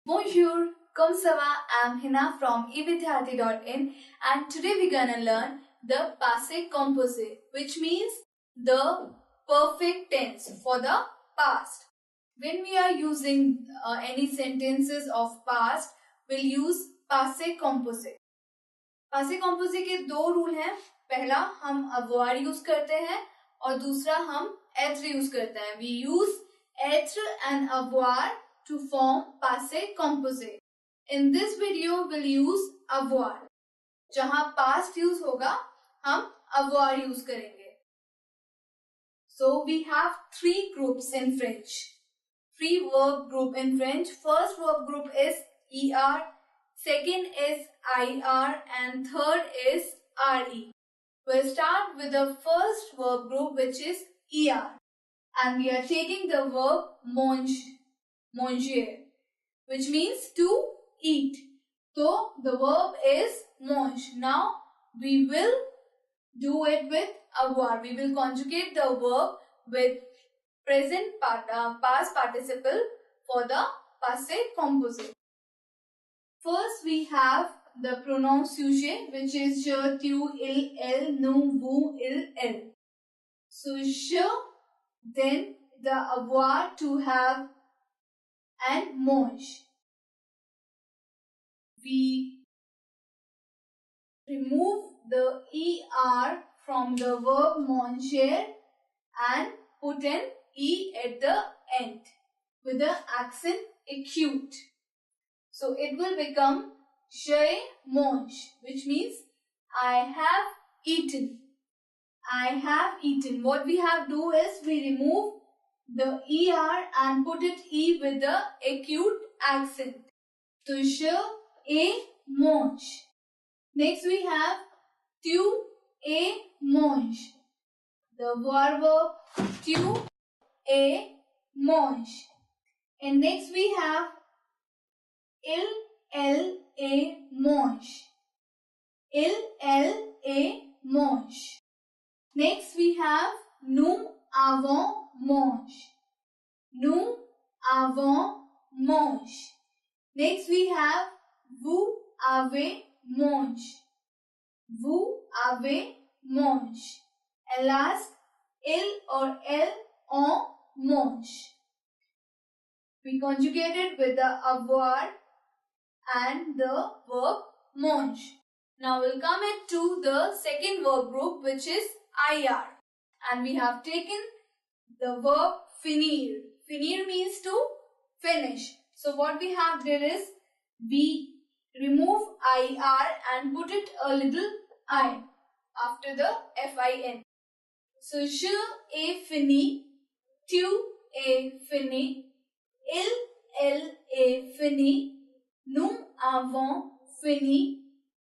Bonjour, comme ça va? I'm Hina from evidyarthi.in and today we're gonna learn the passé composé, which means the perfect tense for the past. When we are using any sentences of past, we'll use passé composé. passé composé के दो rule हैं. पहला हम avoir use करते हैं और दूसरा हम être यूज करते हैं. We use être and avoir to form passé composé. In this video we'll use avoir. जहां past use होगा हम avoir use करेंगे. So we have three groups in French. Three verb group in French. First verb group is er, second is ir and third is re. We'll start with the first verb group which is er and we are taking the verb manger, which means to eat. So the verb is mange. Now we will do it with avoir. We will conjugate the verb with present past participle for the passé composé. First we have the pronoun sujet, which is je, tu, il, elle, nous, vous, il, elle. So je, then the avoir, to have, and mange. We remove the er from the verb manger and put an e at the end with the accent acute. So it will become j'ai mange, which means I have eaten. I have eaten. What we have do is we remove the er and put it e with the acute accent. So je ai mange. Next we have tu ai mange. The verb tu ai mange. And next we have il, elle et mange. Il, elle et mange. Next we have nous avons mange. Nous avons mange. Next we have vous avez mange. Vous avez mange. And last, il or elle ont mange. We conjugate it with the avoir and the verb mange. Now we'll come into the second verb group, which is ir. And we have taken the verb finir. Finir means to finish. So what we have did is we remove ir and put it a little I after the fin. So je ai fini, tu ai fini, il, elle est fini, nous avons fini,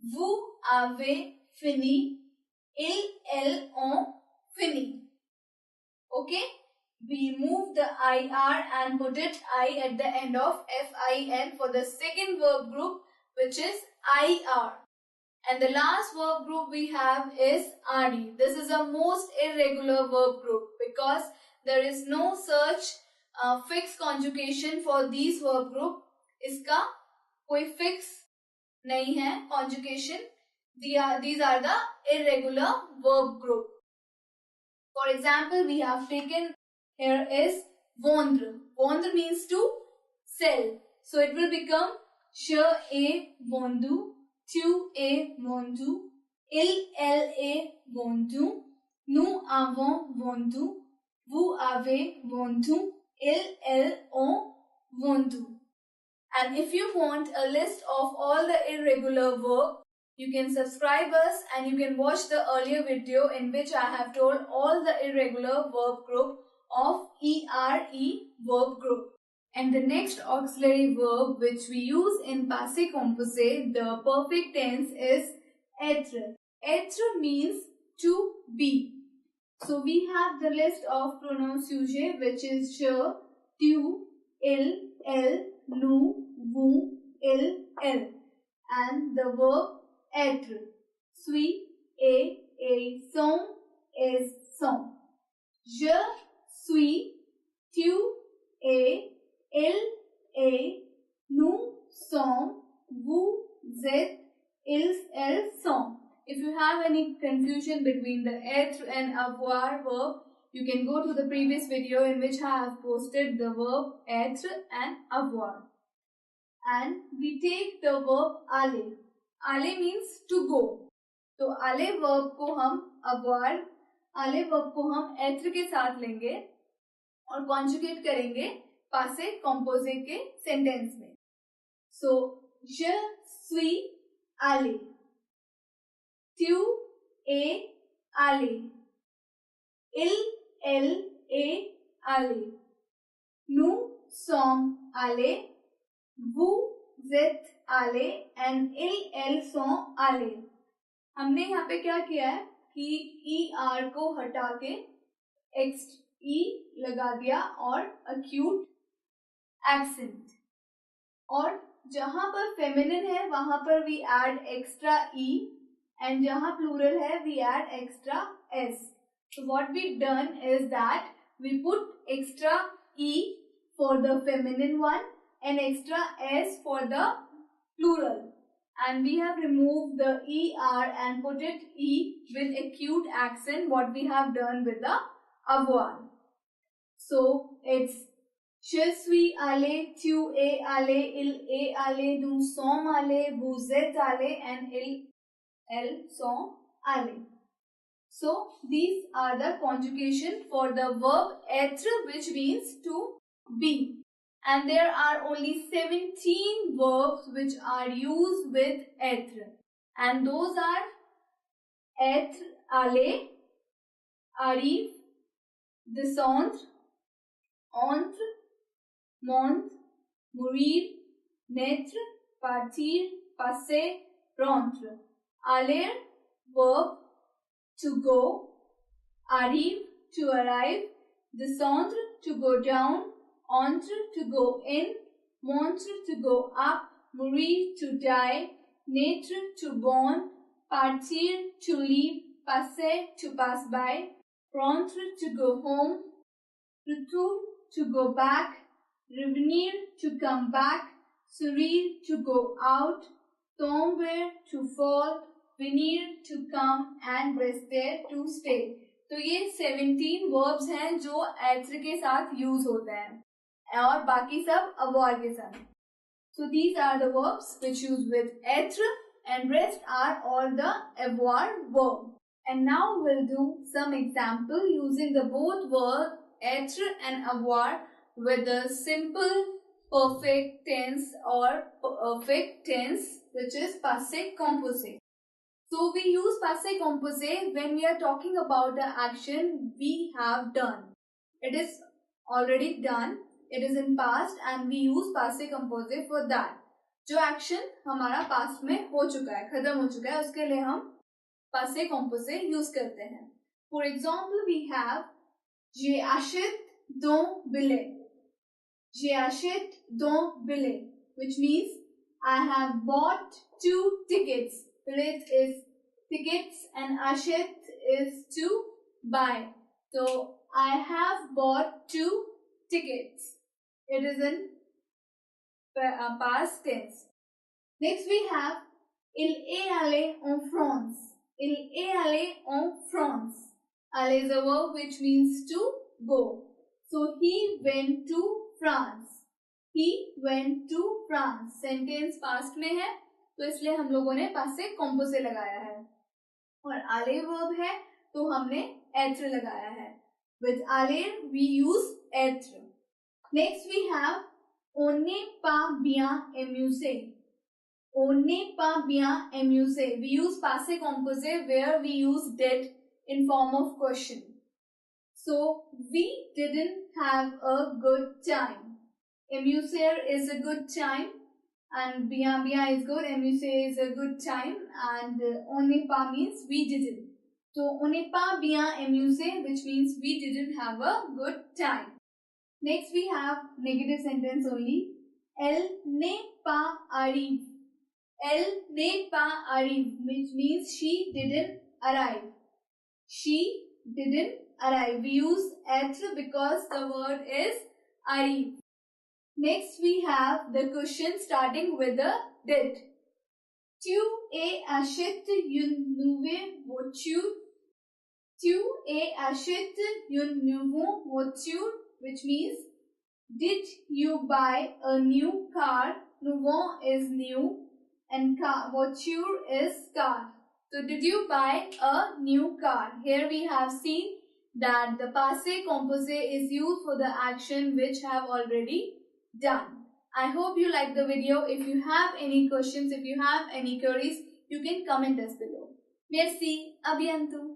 vous avez fini, ils, elles ont fini. Okay? We move the ir and put it I at the end of fin for the second verb group, which is ir. And the last verb group we have is re. This is a most irregular verb group because there is no such fixed conjugation for these verb group. इसका कोई fix नहीं है conjugation. These are the irregular verb group. For example, we have taken here is vendre. Vendre means to sell. So it will become je ai vendu, tu ai vendu, il, elle est vendu, nous avons vendu, vous avez vendu, ils, elles ont vendu. And if you want a list of all the irregular verbs, you can subscribe us and you can watch the earlier video in which I have told all the irregular verb group of ERE verb group. And the next auxiliary verb which we use in passé composé, the perfect tense, is être. Être means to be. So we have the list of pronouns sujet, which is je, tu, il, elle, nous, vous, il, elle. And the verb être. Suis, et, sont, is, sont. Je suis, tu es, il est, nous sommes, vous êtes, ils, elles sont. If you have any confusion between the être and avoir verb, you can go to the previous video in which I have posted the verb être and avoir. And we take the verb aller. Aller means to go. तो aller verb को हम avoir, aller verb को हम être के साथ लेंगे और conjugate करेंगे passé composé के sentence में. So, je suis allé. Tu es allé. Il, elle est allé. Nous sommes allés. Vous êtes allés and ils, elles sont allés. हमने यहाँ पे क्या किया है कि ER को हटा के E लगा दिया और acute accent. और जहां पर फेमिनिन है वहां पर we add extra E and जहां प्लूरल है we add extra S. So what we done is that we put extra E for the feminine one and extra S for the plural, and we have removed the ER and put it E with acute accent, what we have done with the avoir. So it's je suis allé, tu es allé, il est allé, nous sommes allés, vous êtes allés and ils, elles sont allés. So these are the conjugation for the verb être, which means to be. And there are only 17 verbs which are used with être. And those are être, aller, arrive, descendre, entre, monte, mourir, naître, partir, passer, rentrer. Aller, verb, to go. Arrive, to arrive. Descendre, to go down. Entre, to go in. Monter, to go up. Mourir, to die. Naître, to born. Partir, to leave. Passer, to pass by. Rentrer, to go home. Retour, to go back. Revenir, to come back. Sourire, to go out. Tomber, to fall. Venir, to come and rester, to stay. तो ये 17 verbs हैं जो être के साथ use होते हैं और बाकी सब avoir के साथ. So these are the verbs which use with être and rest are all the avoir verb. And now we'll do some example using the both verb être and avoir with the simple perfect tense or perfect tense, which is passé composé. So we use passé composé when we are talking about the action we have done. It is already done, it is in past and we use passé composé for that. जो action हमारा past में हो चुका है, खत्म हो चुका है, उसके लिए हम passé composé use करते हैं. For example, we have j'ai acheté deux billets. J'ai acheté deux billets, which means I have bought 2 tickets. Billet is tickets and achet is to buy. So I have bought 2 tickets. It is in past tense. Next we have il est allé en France. Il est allé en France. Aller is a verb which means to go. So he went to France. He went to France. Sentence past में है तो इसलिए हम लोगों ने passé composé लगाया है. और aller verb है तो हमने être लगाया है. With aller we use être. Next we have on n'est pas bien amusé. On n'est pas bien amusé. We use passé composé where we use did in form of question. So we didn't have a good time. Amuser is a good time. And bien is good, amusé is a good time, and on n'est pas means we didn't. So on n'est pas bien amusé, which means we didn't have a good time. Next we have negative sentence only. Elle n'est pas arrive. Elle n'est pas arrive, which means she didn't arrive. She didn't arrive. We use être because the word is arrive. Next we have the question starting with the did. Tu es achète une nouvelle voiture. Tu es achète une nouvelle voiture, which means did you buy a new car? Nouveau is new and car, voiture is car. So did you buy a new car? Here we have seen that the passé composé is used for the action which have already done. I hope you like the video. If you have any questions, if you have any queries, you can comment us below. Merci. À bientôt.